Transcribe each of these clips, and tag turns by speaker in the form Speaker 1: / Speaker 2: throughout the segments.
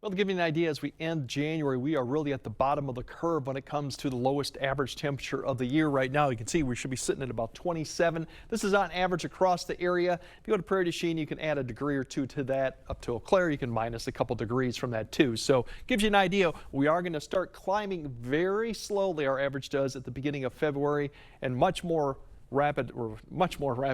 Speaker 1: Well, to give you an idea, as we end January, we are really at the bottom of the curve when it comes to the lowest average temperature of the year right now. You can see we should be sitting at about 27. This is on average across the area. If you go to Prairie du Chien, you can add a degree or two to that. Up to Eau Claire, you can minus a couple degrees from that too. So gives you an idea. We are going to start climbing very slowly. Our average does at the beginning of February, and much more rapid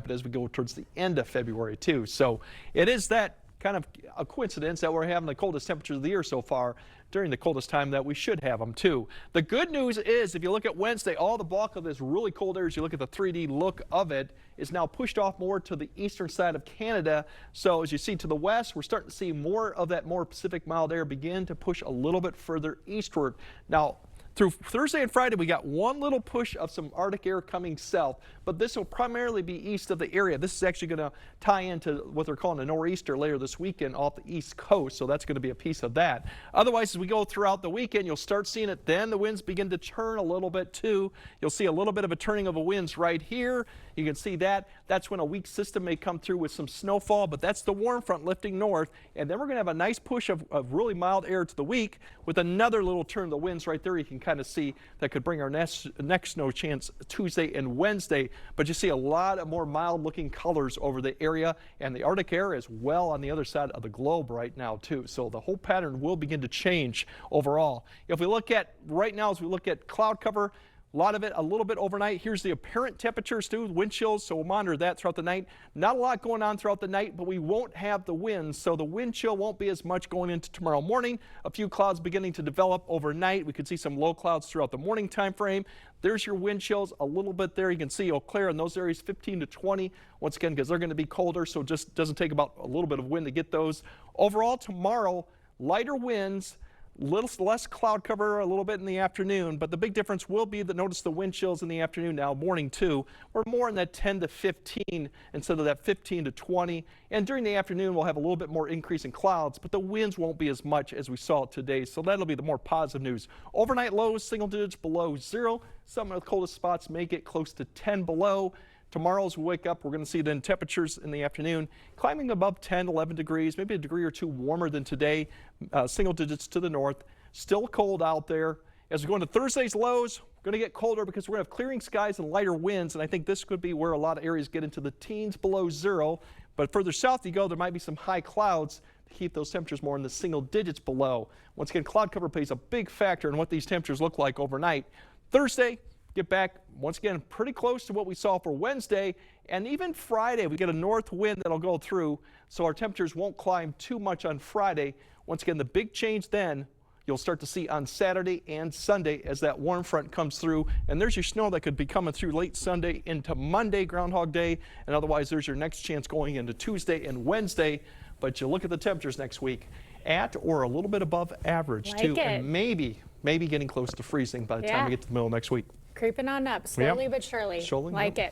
Speaker 1: as we go towards the end of February too. So it is that kind of a coincidence that we're having the coldest temperatures of the year so far during the coldest time that we should have them too. The good news is if you look at Wednesday, all the bulk of this really cold air, as you look at the 3D look of it, is now pushed off more to the eastern side of Canada. So as you see to the west, we're starting to see more of that more Pacific mild air begin to push a little bit further eastward. Now, through Thursday and Friday, we got one little push of some Arctic air coming south, but this will primarily be east of the area. This is actually going to tie into what they're calling a nor'easter later this weekend off the east coast, so that's going to be a piece of that. Otherwise, as we go throughout the weekend, you'll start seeing it. Then the winds begin to turn a little bit too. You'll see a little bit of a turning of the winds right here. You can see that. That's when a weak system may come through with some snowfall, but that's the warm front lifting north. And then we're going to have a nice push of really mild air to the week with another little turn of the winds right there. You can kind of see that could bring our next snow chance Tuesday and Wednesday. But you see a lot of more mild looking colors over the area, and the Arctic air is well on the other side of the globe right now too. So the whole pattern will begin to change overall. If we look at right now, as we look at cloud cover, a lot of it a little bit overnight. Here's the apparent temperatures too, wind chills, so we'll monitor that throughout the night. Not a lot going on throughout the night, but we won't have the winds, so the wind chill won't be as much going into tomorrow morning. A few clouds beginning to develop overnight. We could see some low clouds throughout the morning time frame. There's your wind chills a little bit there. You can see Eau Claire in those areas 15 to 20. Once again, because they're going to be colder, so it just doesn't take about a little bit of wind to get those. Overall, tomorrow, lighter winds. Little less cloud cover a little bit in the afternoon, but the big difference will be that notice the wind chills in the afternoon now, morning too. We're more in that 10 to 15 instead of that 15 to 20. And during the afternoon, we'll have a little bit more increase in clouds, but the winds won't be as much as we saw today. So that'll be the more positive news. Overnight lows, single digits below zero. Some of the coldest spots may get close to 10 below. Tomorrow as we wake up, we're going to see then temperatures in the afternoon climbing above 10, 11 degrees, maybe a degree or two warmer than today, single digits to the north. Still cold out there. As we go into Thursday's lows, we're going to get colder because we're going to have clearing skies and lighter winds, and I think this could be where a lot of areas get into the teens below zero. But further south you go, there might be some high clouds to keep those temperatures more in the single digits below. Once again, cloud cover plays a big factor in what these temperatures look like overnight. Thursday, get back once again pretty close to what we saw for Wednesday, and even Friday we get a north wind that'll go through, so our temperatures won't climb too much on Friday. Once again, the big change then you'll start to see on Saturday and Sunday as that warm front comes through, and there's your snow that could be coming through late Sunday into Monday, Groundhog Day, and otherwise there's your next chance going into Tuesday and Wednesday. But you look at the temperatures next week at or a little bit above average too, and maybe getting close to freezing by the time we get to the middle of next week.
Speaker 2: Creeping on up slowly but surely. Like it.